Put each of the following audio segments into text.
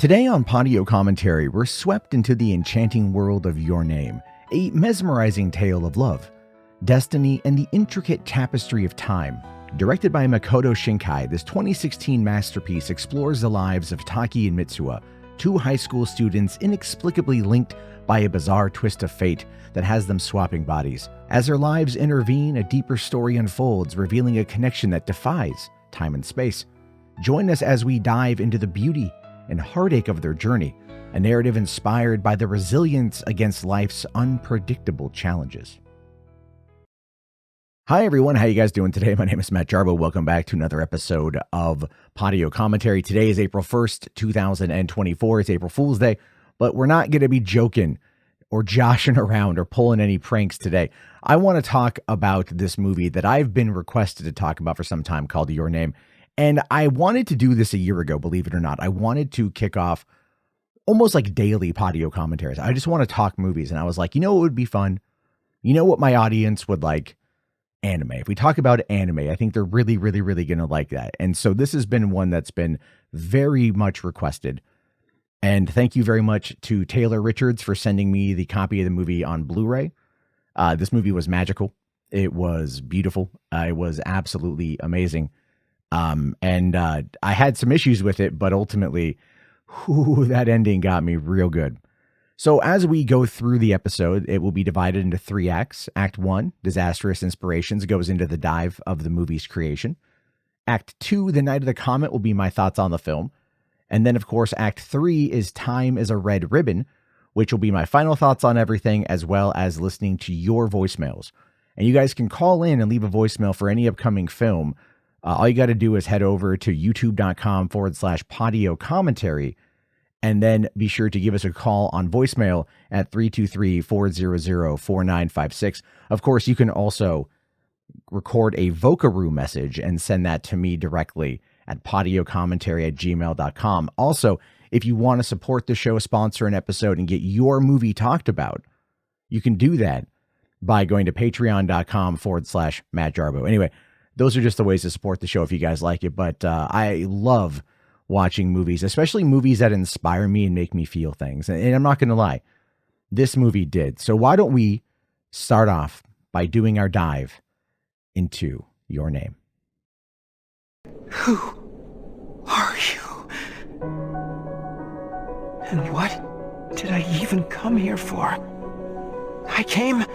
Today on Podio Commentary, we're swept into the enchanting world of Your Name, a mesmerizing tale of love, destiny, and the intricate tapestry of time. Directed by Makoto Shinkai, this 2016 masterpiece explores the lives of Taki and Mitsuha, two high school students inexplicably linked by a bizarre twist of fate that has them swapping bodies. As their lives intervene, a deeper story unfolds, revealing a connection that defies time and space. Join us as we dive into the beauty and heartache of their journey, a narrative inspired by the resilience against life's unpredictable challenges. Hi everyone, how you guys doing today? My name is Matt Jarbo. Welcome back to another episode of Podio Commentary. Today is April 1st, 2024. It's April Fool's Day, but we're not going to be joking or joshing around or pulling any pranks today. I want to talk about this movie that I've been requested to talk about for some time called Your Name. And I wanted to do this a year ago, believe it or not. I wanted to kick off almost like daily Podio commentaries. I just want to talk movies. And I was like, you know what would be fun? You know what my audience would like? Anime. If we talk about anime, I think they're really going to like that. And so this has been one that's been very much requested. And thank you very much to Taylor Richards for sending me the copy of the movie on Blu-ray. This movie was magical. It was beautiful. It was absolutely amazing. I had some issues with it, but ultimately, that ending got me real good. So as we go through the episode, it will be divided into 3 acts. Act 1, Disastrous Inspirations, goes into the dive of the movie's creation. Act 2, The Night of the Comet, will be my thoughts on the film. And then, of course, Act 3 is Time is a Red Ribbon, which will be my final thoughts on everything, as well as listening to your voicemails. And you guys can call in and leave a voicemail for any upcoming film. All you got to do is head over to youtube.com/Podio Commentary, and then be sure to give us a call on voicemail at 323-400-4956. Of course, you can also record a Vocaroo message and send that to me directly at podiocommentary@gmail.com. Also, if you want to support the show, sponsor an episode, and get your movie talked about, you can do that by going to patreon.com/Matt Jarbo. Anyway, those are just the ways to support the show if you guys like it. But I love watching movies, especially movies that inspire me and make me feel things. And I'm not going to lie, this movie did. So why don't we start off by doing our dive into Your Name. Who are you? And what did I even come here for? I came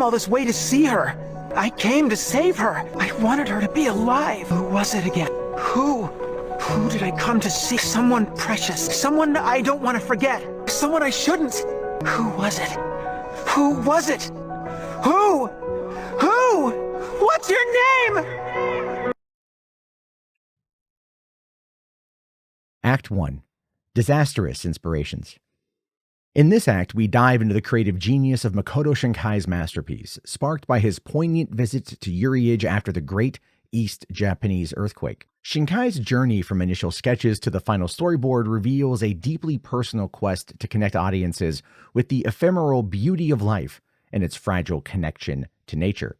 all this way to see her. I came to save her. I wanted her to be alive. Who was it again? Who did I come to see? Someone precious. Someone I don't want to forget. Someone I shouldn't. Who was it? Who was it? Who? What's your name? Act 1, Disastrous Inspirations. In this act, we dive into the creative genius of Makoto Shinkai's masterpiece, sparked by his poignant visit to Uriage after the Great East Japanese earthquake. Shinkai's journey from initial sketches to the final storyboard reveals a deeply personal quest to connect audiences with the ephemeral beauty of life and its fragile connection to nature.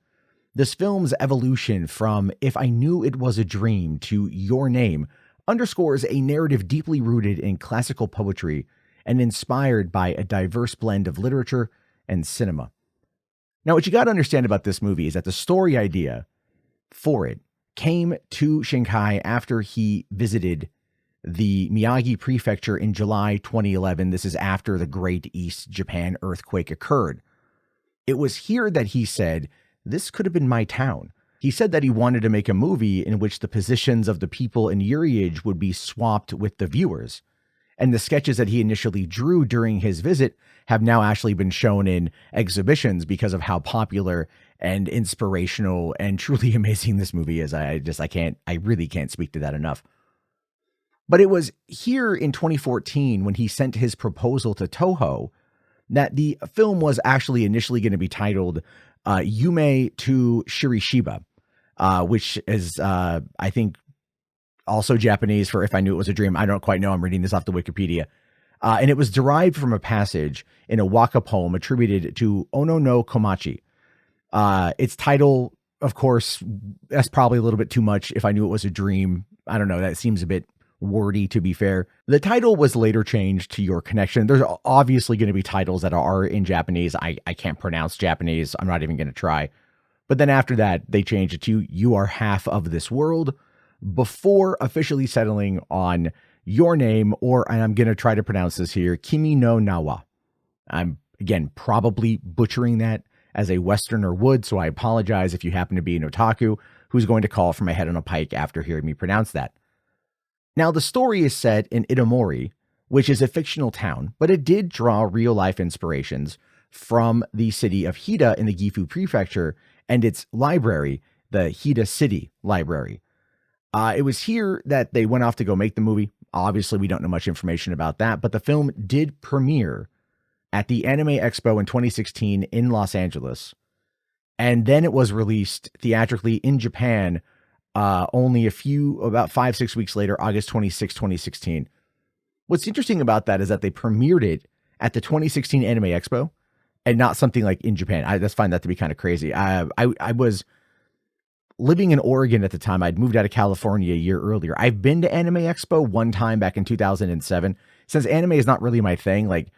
This film's evolution from If I Knew It Was a Dream to Your Name underscores a narrative deeply rooted in classical poetry and inspired by a diverse blend of literature and cinema. Now, what you got to understand about this movie is that the story idea for it came to Shinkai after he visited the Miyagi Prefecture in July 2011. This is after the Great East Japan earthquake occurred. It was here that he said, "This could have been my town." He said that he wanted to make a movie in which the positions of the people in Uriage would be swapped with the viewers. And the sketches that he initially drew during his visit have now actually been shown in exhibitions because of how popular and inspirational and truly amazing this movie is. I really can't speak to that enough. But it was here in 2014 when he sent his proposal to Toho that the film was actually initially going to be titled Yume to Shirishiba, which is, I think, also Japanese for If I Knew It Was a Dream. I don't quite know. I'm reading this off the Wikipedia. And it was derived from a passage in a waka poem attributed to Ono no Komachi. Its title, of course, that's probably a little bit too much. If I Knew It Was a Dream. I don't know. That seems a bit wordy, to be fair. The title was later changed to Your Connection. There's obviously going to be titles that are in Japanese. I can't pronounce Japanese. I'm not even going to try. But then after that, they changed it to You Are Half of This World before officially settling on Your Name, or, and I'm going to try to pronounce this here, Kimi no Nawa. I'm, again, probably butchering that as a Westerner would, so I apologize if you happen to be an otaku who's going to call for my head on a pike after hearing me pronounce that. Now, the story is set in Itomori, which is a fictional town, but it did draw real-life inspirations from the city of Hida in the Gifu Prefecture and its library, the Hida City Library. It was here that they went off to go make the movie. Obviously, we don't know much information about that, but the film did premiere at the Anime Expo in 2016 in Los Angeles. And then it was released theatrically in Japan only about 5-6 weeks later, August 26, 2016. What's interesting about that is that they premiered it at the 2016 Anime Expo and not something like in Japan. I just find that to be kind of crazy. I was living in Oregon at the time. I'd moved out of California a year earlier. I've been to Anime Expo one time back in 2007. Since anime is not really my thing, like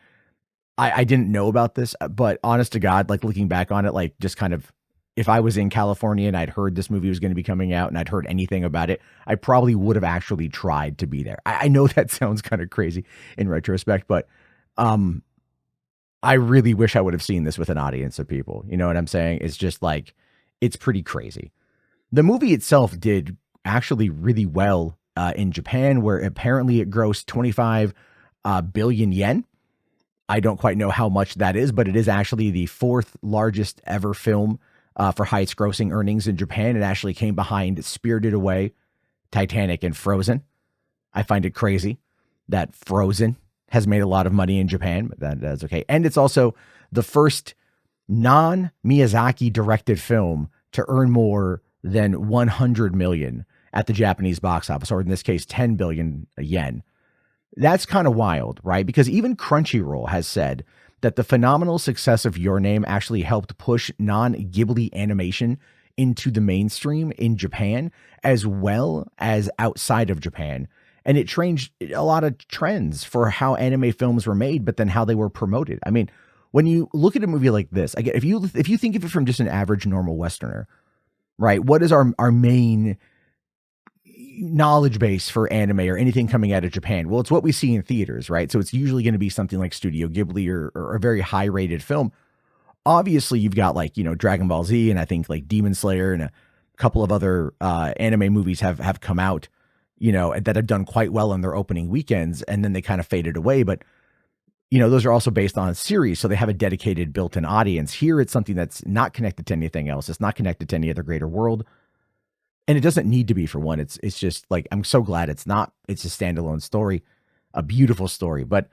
I didn't know about this, but honest to God, like looking back on it, like just kind of, if I was in California and I'd heard this movie was going to be coming out and I'd heard anything about it, I probably would have actually tried to be there. I know that sounds kind of crazy in retrospect, but I really wish I would have seen this with an audience of people. You know what I'm saying? It's just like, it's pretty crazy. The movie itself did actually really well in Japan, where apparently it grossed 25 billion yen. I don't quite know how much that is, but it is actually the fourth largest ever film for highest grossing earnings in Japan. It actually came behind Spirited Away, Titanic, and Frozen. I find it crazy that Frozen has made a lot of money in Japan, but that's okay. And it's also the first non-Miyazaki directed film to earn more than 100 million at the Japanese box office, or in this case, 10 billion yen. That's kind of wild, right? Because even Crunchyroll has said that the phenomenal success of Your Name actually helped push non-Ghibli animation into the mainstream in Japan, as well as outside of Japan. And it changed a lot of trends for how anime films were made, but then how they were promoted. I mean, when you look at a movie like this, again, if you think of it from just an average normal Westerner, right? What is our main knowledge base for anime or anything coming out of Japan? Well, it's what we see in theaters, right? So it's usually going to be something like Studio Ghibli or a very high rated film. Obviously, you've got like, Dragon Ball Z, and I think like Demon Slayer and a couple of other anime movies have come out, that have done quite well in their opening weekends, and then they kind of faded away. But those are also based on a series, so they have a dedicated built-in audience. Here, it's something that's not connected to anything else. It's not connected to any other greater world. And it doesn't need to be, for one. It's just like, I'm so glad it's not. It's a standalone story, a beautiful story. But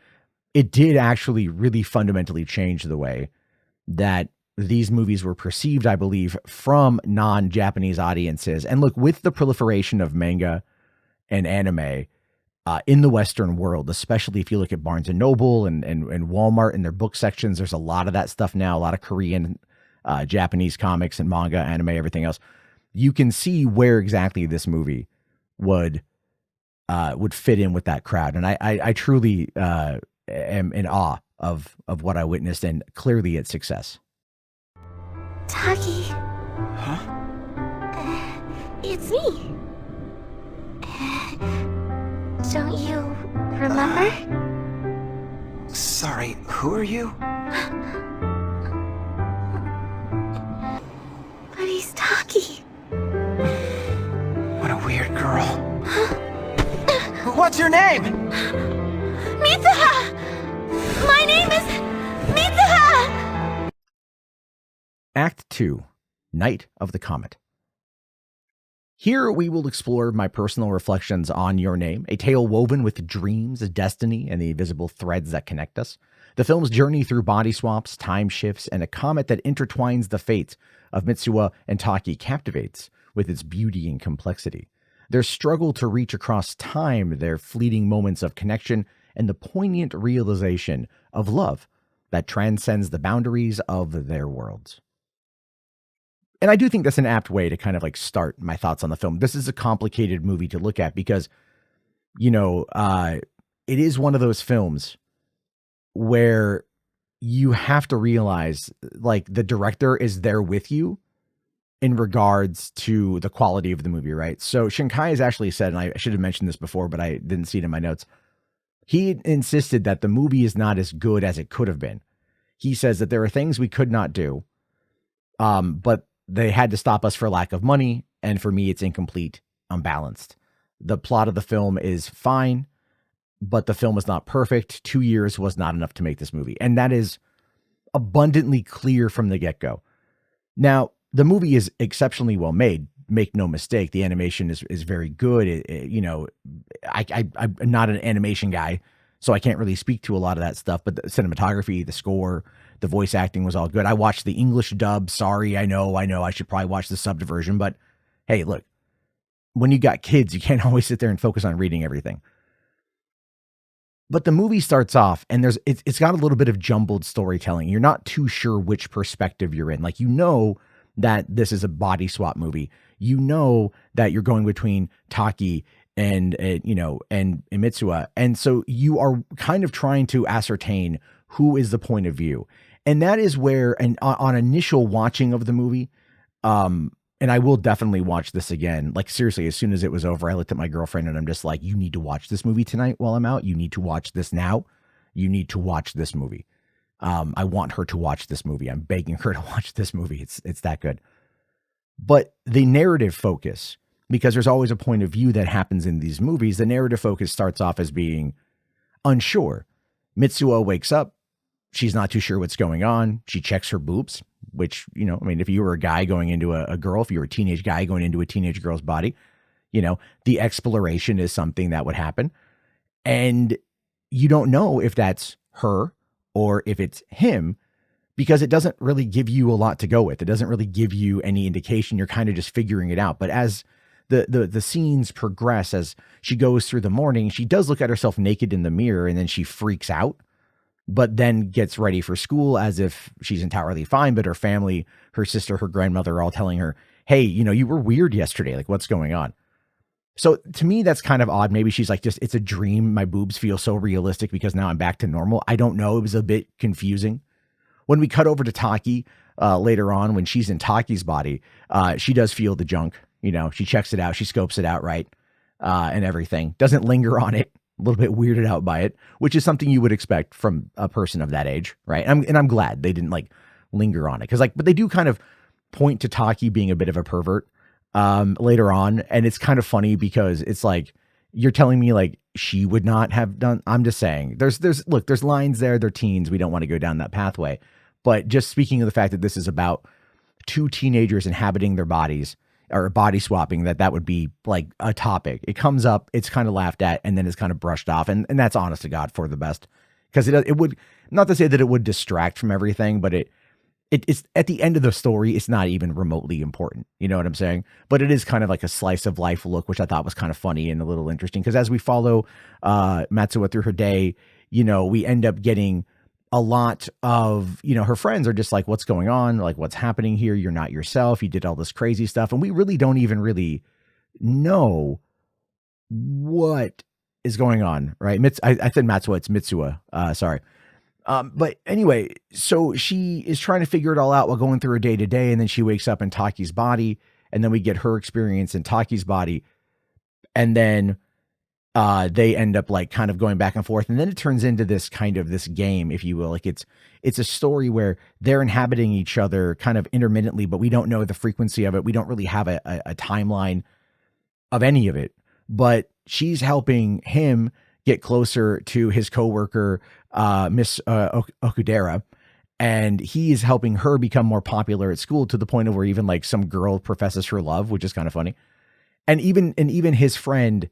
it did actually really fundamentally change the way that these movies were perceived, I believe, from non-Japanese audiences. And look, with the proliferation of manga and anime in the Western world, especially if you look at Barnes & Noble and Walmart and their book sections, there's a lot of that stuff now, a lot of Korean, Japanese comics and manga, anime, everything else. You can see where exactly this movie would fit in with that crowd. And I truly am in awe of what I witnessed, and clearly its success. Taki. Huh? It's me. Don't you remember? Sorry, who are you? But he's Taki. What a weird girl. What's your name? Mitsuha! My name is Mitsuha! Act 2, Night of the Comet. Here we will explore my personal reflections on Your Name, a tale woven with dreams, destiny, and the invisible threads that connect us. The film's journey through body swaps, time shifts, and a comet that intertwines the fates of Mitsuha and Taki captivates with its beauty and complexity. Their struggle to reach across time, their fleeting moments of connection, and the poignant realization of love that transcends the boundaries of their worlds. And I do think that's an apt way to kind of like start my thoughts on the film. This is a complicated movie to look at because it is one of those films where you have to realize, like, the director is there with you in regards to the quality of the movie, right? So Shinkai has actually said, and I should have mentioned this before, but I didn't see it in my notes. He insisted that the movie is not as good as it could have been. He says that there are things we could not do, but they had to stop us for lack of money. And for me, it's incomplete, unbalanced. The plot of the film is fine, but the film is not perfect. 2 years was not enough to make this movie. And that is abundantly clear from the get-go. Now, the movie is exceptionally well made. Make no mistake. The animation is very good. I'm not an animation guy, so I can't really speak to a lot of that stuff, but the cinematography, the score, the voice acting was all good. I watched the English dub. Sorry, I know. I should probably watch the subbed version, but hey, look, when you got kids, you can't always sit there and focus on reading everything. But the movie starts off and it's got a little bit of jumbled storytelling. You're not too sure which perspective you're in. Like, that this is a body swap movie. That you're going between Taki and Mitsuha. And so you are kind of trying to ascertain who is the point of view. And that is where, and on initial watching of the movie, and I will definitely watch this again. Like, seriously, as soon as it was over, I looked at my girlfriend and I'm just like, you need to watch this movie tonight while I'm out. You need to watch this now. You need to watch this movie. I want her to watch this movie. I'm begging her to watch this movie. It's that good. But the narrative focus, because there's always a point of view that happens in these movies, the narrative focus starts off as being unsure. Mitsuha wakes up. She's not too sure what's going on. She checks her boobs, which, if you were a guy going into a girl, if you were a teenage guy going into a teenage girl's body, the exploration is something that would happen. And you don't know if that's her or if it's him, because it doesn't really give you a lot to go with. It doesn't really give you any indication. You're kind of just figuring it out. But as the scenes progress, as she goes through the morning, she does look at herself naked in the mirror and then she freaks out, but then gets ready for school as if she's entirely fine. But her family, her sister, her grandmother are all telling her, hey, you were weird yesterday. Like, what's going on? So to me, that's kind of odd. Maybe she's like, it's a dream. My boobs feel so realistic because now I'm back to normal. I don't know. It was a bit confusing. When we cut over to Taki later on, when she's in Taki's body, she does feel the junk. She checks it out. She scopes it out, right? And everything. Doesn't linger on it. A little bit weirded out by it, which is something you would expect from a person of that age, right? And I'm glad they didn't linger on it, but they do kind of point to Taki being a bit of a pervert later on, and it's kind of funny because it's like, you're telling me she would not have done. I'm just saying there's lines there. They're teens. We don't want to go down that pathway. But just speaking of the fact that this is about two teenagers inhabiting their bodies or body swapping, that would be like a topic. It comes up, it's kind of laughed at, and then it's kind of brushed off. And that's honest to God for the best, because it would, not to say that it would distract from everything, but it's at the end of the story, it's not even remotely important. You know what I'm saying? But it is kind of like a slice of life look, which I thought was kind of funny and a little interesting, because as we follow Matsuha through her day, we end up getting a lot of, her friends are just like, what's going on? Like, what's happening here? You're not yourself. You did all this crazy stuff. And we really don't even really know what is going on, right? I said Matsuha, it's Mitsuha. Sorry. But anyway, so she is trying to figure it all out while going through her day to day. And then she wakes up in Taki's body, and then we get her experience in Taki's body. And then they end up kind of going back and forth. And then it turns into this game, if you will. It's a story where they're inhabiting each other kind of intermittently, but we don't know the frequency of it. We don't really have a timeline of any of it, but she's helping him get closer to his coworker, Miss Okudera. And he is helping her become more popular at school, to the point of where even some girl professes her love, which is kind of funny. And even his friend,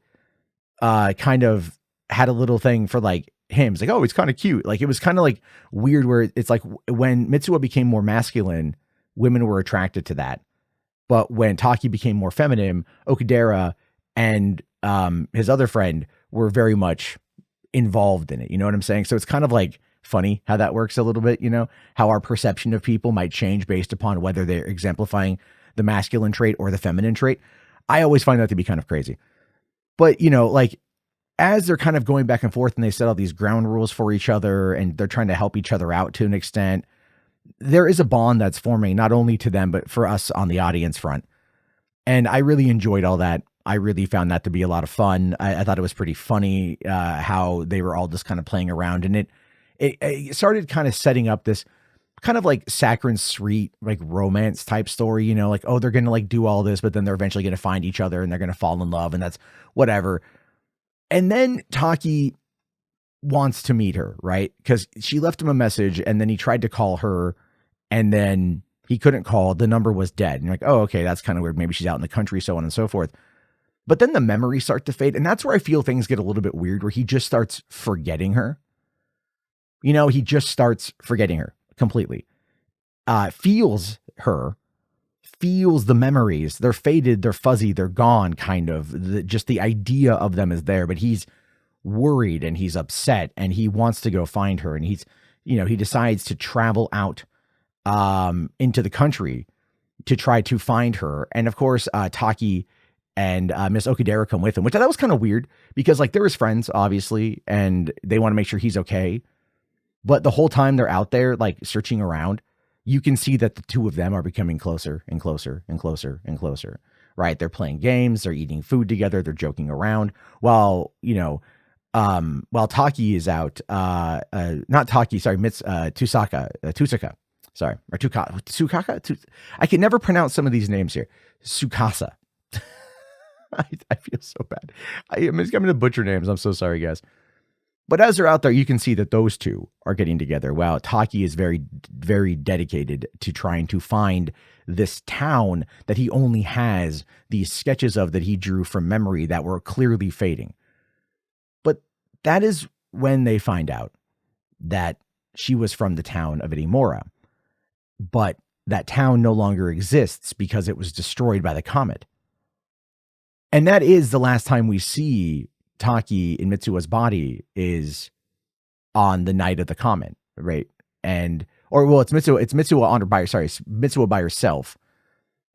kind of had a little thing for him. It's oh, it's kind of cute. It was kind of weird, where it's when Mitsuha became more masculine, women were attracted to that. But when Taki became more feminine, Okudera and his other friend were very much involved in it. You know what I'm saying? So it's kind of funny how that works a little bit, how our perception of people might change based upon whether they're exemplifying the masculine trait or the feminine trait. I always find that to be kind of crazy. But, as they're kind of going back and forth and they set all these ground rules for each other and they're trying to help each other out to an extent, there is a bond that's forming not only to them, but for us on the audience front. And I really enjoyed all that. I really found that to be a lot of fun. I thought it was pretty funny how they were all just kind of playing around, and it started kind of setting up this kind of like saccharine sweet, like romance type story, you know, like, oh, they're going to like do all this, but then they're eventually going to find each other and they're going to fall in love, and that's whatever. And then Taki wants to meet her, right? Because she left him a message and then he tried to call her and then he couldn't call. The number was dead. And you're like, oh, okay, that's kind of weird. Maybe she's out in the country, so on and so forth. But then the memories start to fade. And that's where I feel things get a little bit weird, where he just starts forgetting her. You know, he just starts forgetting her completely. Feels her, feels the memories. They're faded, they're fuzzy, they're gone, kind of. Just the idea of them is there, but he's worried and he's upset and he wants to go find her. And he's, you know, he decides to travel out into the country to try to find her. And of course, Taki and Miss Okudera come with him, which I thought was kind of weird because like they're his friends, obviously, and they want to make sure he's okay. But the whole time they're out there, like searching around, you can see that the two of them are becoming closer and closer and closer and closer, right? They're playing games, they're eating food together, they're joking around while, you know, while Taki is out, not Taki, sorry, Tusaka, sorry, or Tsukaka, I can never pronounce some of these names here. Tsukasa. I feel so bad. I'm going to butcher names. I'm so sorry, guys. But as they're out there, you can see that those two are getting together. Wow, Taki is very, very dedicated to trying to find this town that he only has these sketches of that he drew from memory that were clearly fading. But that is when they find out that she was from the town of Irimura. But that town no longer exists because it was destroyed by the comet. And that is the last time we see Taki in Mitsuha's body is on the night of the comet, right? And, or well, it's Mitsuha on her by, sorry, Mitsuha by herself.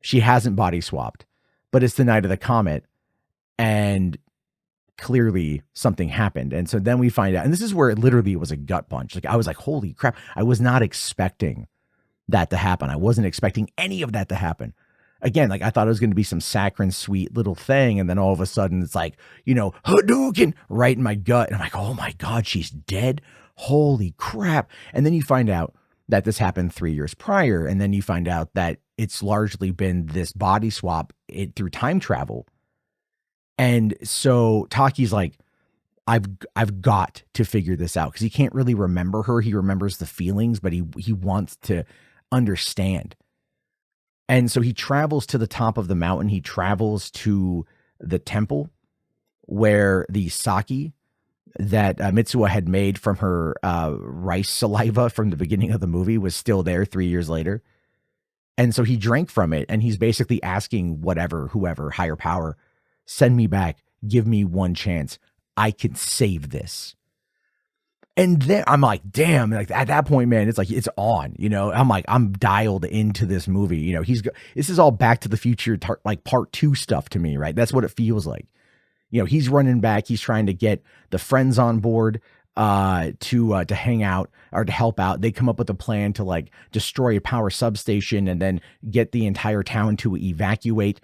She hasn't body swapped, but it's the night of the comet and clearly something happened. And so then we find out, and this is where it literally was a gut punch. Like I was like, holy crap. I was not expecting that to happen. I wasn't expecting any of that to happen. Again, like I thought it was going to be some saccharine sweet little thing. And then all of a sudden it's like, you know, Hadouken right in my gut. And I'm like, oh my God, she's dead. Holy crap. And then you find out that this happened 3 years prior. And then you find out that it's largely been this body swap through time travel. And so Taki's like, I've got to figure this out because he can't really remember her. He remembers the feelings, but he wants to understand. And so he travels to the top of the mountain. He travels to the temple where the sake that Mitsuha had made from her rice saliva from the beginning of the movie was still there 3 years later. And so he drank from it, and he's basically asking whoever, higher power, send me back, give me one chance. I can save this. And then I'm like, damn, like at that point, man, it's like, it's on, you know, I'm like, I'm dialed into this movie. You know, this is all Back to the Future, like part 2 stuff to me, right? That's what it feels like. You know, he's running back. He's trying to get the friends on board to hang out or to help out. They come up with a plan to like destroy a power substation and then get the entire town to evacuate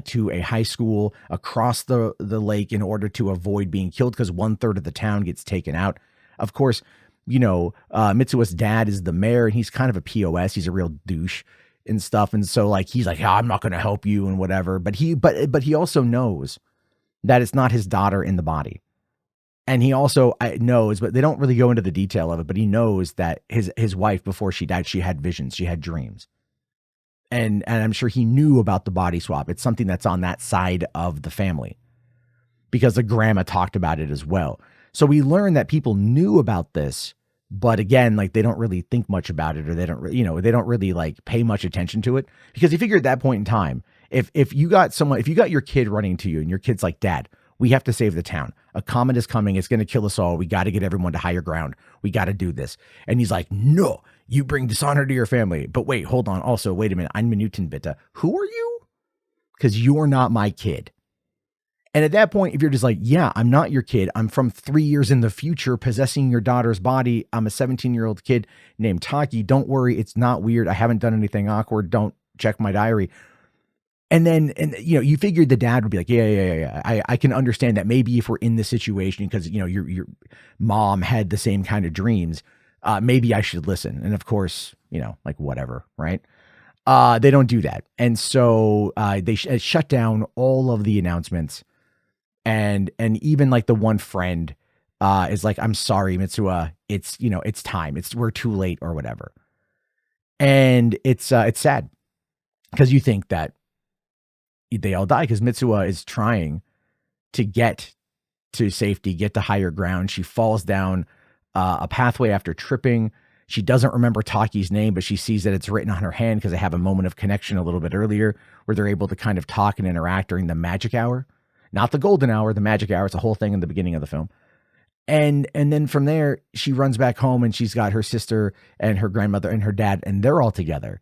to a high school across the lake in order to avoid being killed because 1/3 of the town gets taken out. Of course, you know, Mitsuha's dad is the mayor and he's kind of a POS. He's a real douche and stuff. And so like, he's like, I'm not going to help you and whatever. But he also knows that it's not his daughter in the body. And he also knows, but they don't really go into the detail of it, but he knows that his wife, before she died, she had visions, she had dreams. And I'm sure he knew about the body swap. It's something that's on that side of the family because the grandma talked about it as well. So we learn that people knew about this, but again, like they don't really think much about it, or they don't really like pay much attention to it because you figure at that point in time, if you got your kid running to you and your kid's like, Dad, we have to save the town. A comet is coming. It's going to kill us all. We got to get everyone to higher ground. We got to do this. And he's like, no, you bring dishonor to your family. But wait, hold on. Also, wait a minute. I'm Minuten Bitte. Who are you? Because you're not my kid. And at that point, if you're just like, yeah, I'm not your kid. I'm from 3 years in the future possessing your daughter's body. I'm a 17-year-old kid named Taki. Don't worry. It's not weird. I haven't done anything awkward. Don't check my diary. And then, you figured the dad would be like, yeah. I can understand that maybe if we're in this situation, because, your mom had the same kind of dreams, maybe I should listen. And of course, like whatever, right? They don't do that. And so they shut down all of the announcements. And even like the one friend is like, I'm sorry, Mitsuha, it's, it's time. We're too late or whatever. And it's sad because you think that they all die because Mitsuha is trying to get to safety, get to higher ground. She falls down a pathway after tripping. She doesn't remember Taki's name, but she sees that it's written on her hand because they have a moment of connection a little bit earlier where they're able to kind of talk and interact during the magic hour. Not the golden hour, the magic hour. It's a whole thing in the beginning of the film. And then from there, she runs back home and she's got her sister and her grandmother and her dad, and they're all together.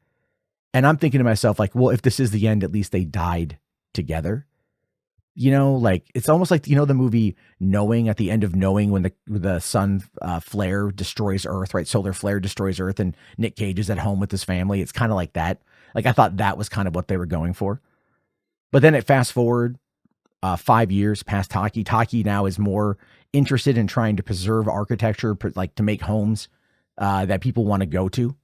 And I'm thinking to myself, like, well, if this is the end, at least they died together. Like it's almost like, the movie Knowing, at the end of Knowing, when the sun flare destroys Earth, right? Solar flare destroys Earth and Nick Cage is at home with his family. It's kind of like that. Like I thought that was kind of what they were going for. But then it fast forward 5 years past Taki. Taki now is more interested in trying to preserve architecture, like to make homes that people want to go to,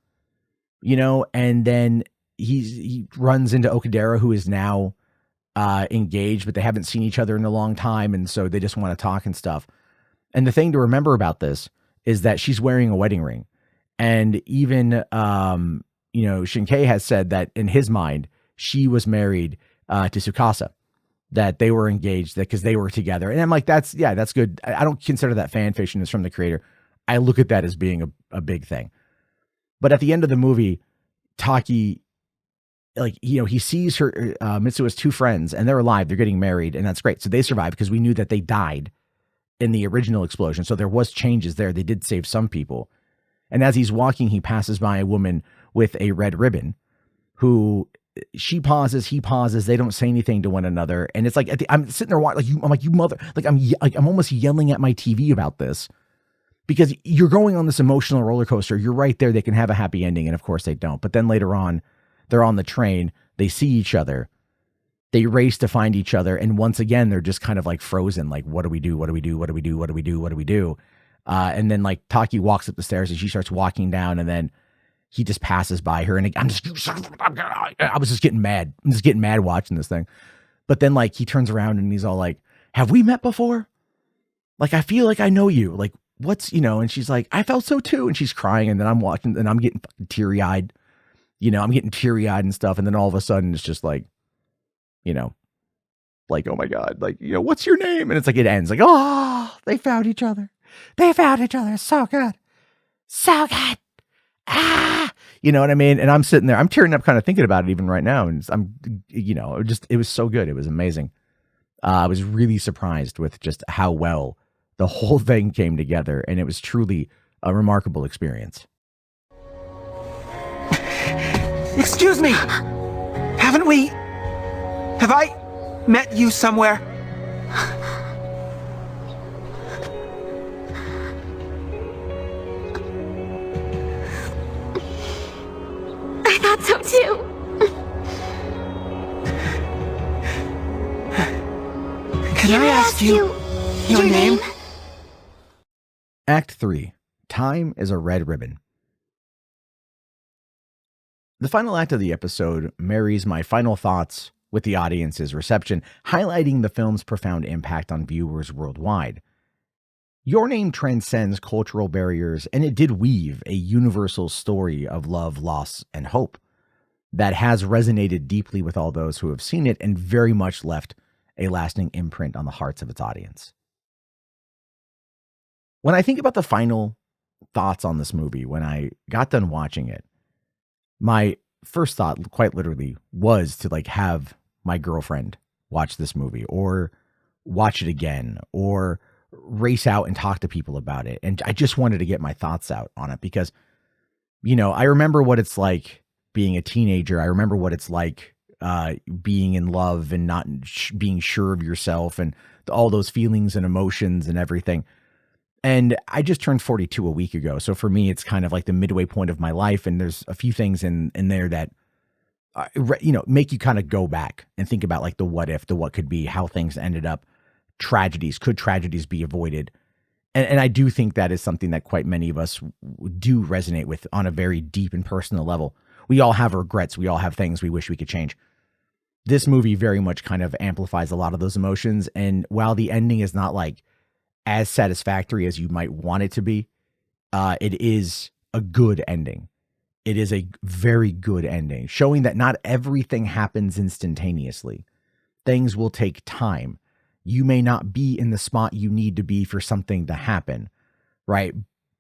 and then he runs into Okudera, who is now engaged, but they haven't seen each other in a long time. And so they just want to talk and stuff. And the thing to remember about this is that she's wearing a wedding ring. And even, Shinkai has said that in his mind, she was married to Tsukasa, that they were engaged, because they were together. And I'm like, that's good. I don't consider that fan fiction is from the creator. I look at that as being a big thing. But at the end of the movie, Taki, he sees her, Mitsuha's two friends, and they're alive. They're getting married, and that's great. So they survived because we knew that they died in the original explosion. So there was changes there. They did save some people. And as he's walking, he passes by a woman with a red ribbon who she pauses, he pauses. They don't say anything to one another. And it's like, I'm sitting there watching, I'm like, you mother, like I'm almost yelling at my TV about this because you're going on this emotional roller coaster. You're right there. They can have a happy ending. And of course they don't. But then later on, they're on the train. They see each other. They race to find each other. And once again, they're just kind of like frozen. Like, what do we do? What do we do? What do we do? What do we do? What do we do? And then like Taki walks up the stairs and she starts walking down, and then he just passes by her. And I was just getting mad. I'm just getting mad watching this thing. But then like he turns around and he's all like, have we met before? Like, I feel like I know you. Like, what's, and she's like, I felt so too. And she's crying. And then I'm watching and I'm getting teary eyed. I'm getting teary eyed and stuff. And then all of a sudden it's just like, like, oh my God, like, what's your name? And it's like, it ends like, oh, they found each other. They found each other. So good. So good. Ah, you know what I mean? And I'm sitting there, I'm tearing up kind of thinking about it even right now. And it was so good. It was amazing. I was really surprised with just how well the whole thing came together. And it was truly a remarkable experience. Excuse me! Have I met you somewhere? I thought so too. Can I ask you your name? Act 3. Time is a red ribbon. The final act of the episode marries my final thoughts with the audience's reception, highlighting the film's profound impact on viewers worldwide. Your Name transcends cultural barriers, and it did weave a universal story of love, loss, and hope that has resonated deeply with all those who have seen it and very much left a lasting imprint on the hearts of its audience. When I think about the final thoughts on this movie, when I got done watching it, my first thought, quite literally, was to like have my girlfriend watch this movie or watch it again or race out and talk to people about it. And I just wanted to get my thoughts out on it because, I remember what it's like being a teenager. I remember what it's like being in love and not being sure of yourself and all those feelings and emotions and everything. And I just turned 42 a week ago. So for me, it's kind of like the midway point of my life. And there's a few things in there that, make you kind of go back and think about like the what if, the what could be, how things ended up, tragedies. Could tragedies be avoided? And I do think that is something that quite many of us do resonate with on a very deep and personal level. We all have regrets. We all have things we wish we could change. This movie very much kind of amplifies a lot of those emotions. And while the ending is not like as satisfactory as you might want it to be, it is a good ending. It is a very good ending, showing that not everything happens instantaneously. Things will take time. You may not be in the spot you need to be for something to happen, right?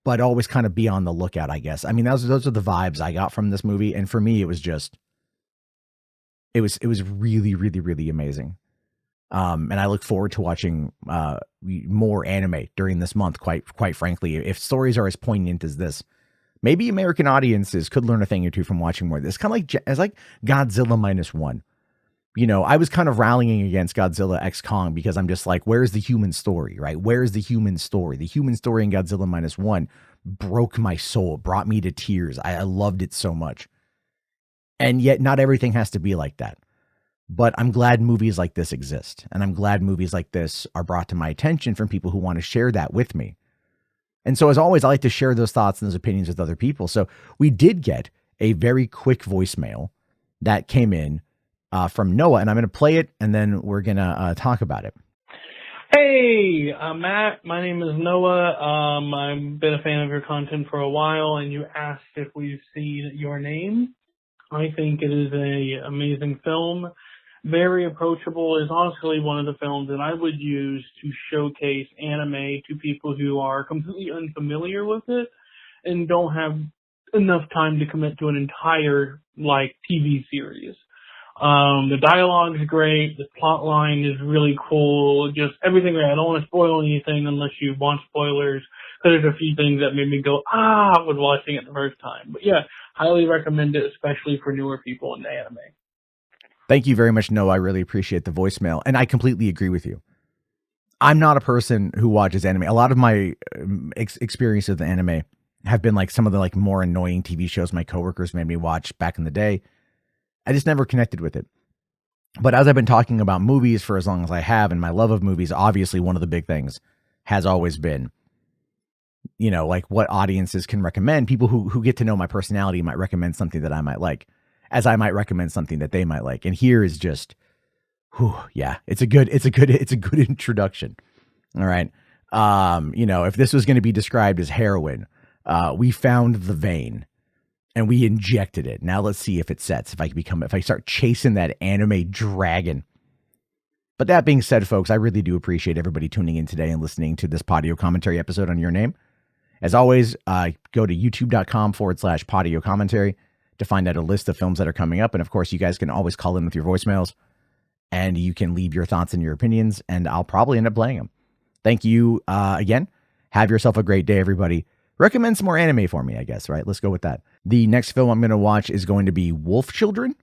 But always kind of be on the lookout, I guess. I mean, those are the vibes I got from this movie. And for me, it was really, really, really amazing. And I look forward to watching more anime during this month, quite frankly. If stories are as poignant as this, maybe American audiences could learn a thing or two from watching more of this. Kind of like Godzilla -1. I was kind of rallying against Godzilla X Kong because I'm just like, where's the human story, right? Where's the human story? The human story in Godzilla -1 broke my soul, brought me to tears. I loved it so much. And yet not everything has to be like that. But I'm glad movies like this exist. And I'm glad movies like this are brought to my attention from people who want to share that with me. And so as always, I like to share those thoughts and those opinions with other people. So we did get a very quick voicemail that came in from Noah, and I'm going to play it and then we're going to talk about it. Hey, Matt. My name is Noah. I've been a fan of your content for a while, and you asked if we've seen Your Name. I think it is an amazing film. Very approachable. Is honestly one of the films that I would use to showcase anime to people who are completely unfamiliar with it and don't have enough time to commit to an entire TV series. The dialogue is great. The plot line is really cool. Just everything. I don't want to spoil anything unless you want spoilers, because there's a few things that made me go, when watching it the first time. But yeah, highly recommend it, especially for newer people in the anime. Thank you very much, Noah. I really appreciate the voicemail. And I completely agree with you. I'm not a person who watches anime. A lot of my experience with anime have been like some of the more annoying TV shows my coworkers made me watch back in the day. I just never connected with it. But as I've been talking about movies for as long as I have, and my love of movies, obviously one of the big things has always been, what audiences can recommend. People who get to know my personality might recommend something that I might like, as I might recommend something that they might like. And here is just, it's a good introduction. All right. If this was going to be described as heroin, we found the vein and we injected it. Now let's see if it sets, if I start chasing that anime dragon. But that being said, folks, I really do appreciate everybody tuning in today and listening to this Podio Commentary episode on Your Name. As always, go to youtube.com/Podio Commentary to find out a list of films that are coming up. And of course, you guys can always call in with your voicemails and you can leave your thoughts and your opinions, and I'll probably end up playing them. Thank you again. Have yourself a great day, everybody. Recommend some more anime for me, I guess, right? Let's go with that. The next film I'm going to watch is going to be Wolf Children.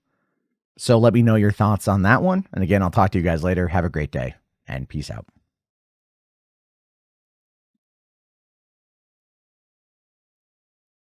So let me know your thoughts on that one. And again, I'll talk to you guys later. Have a great day and peace out.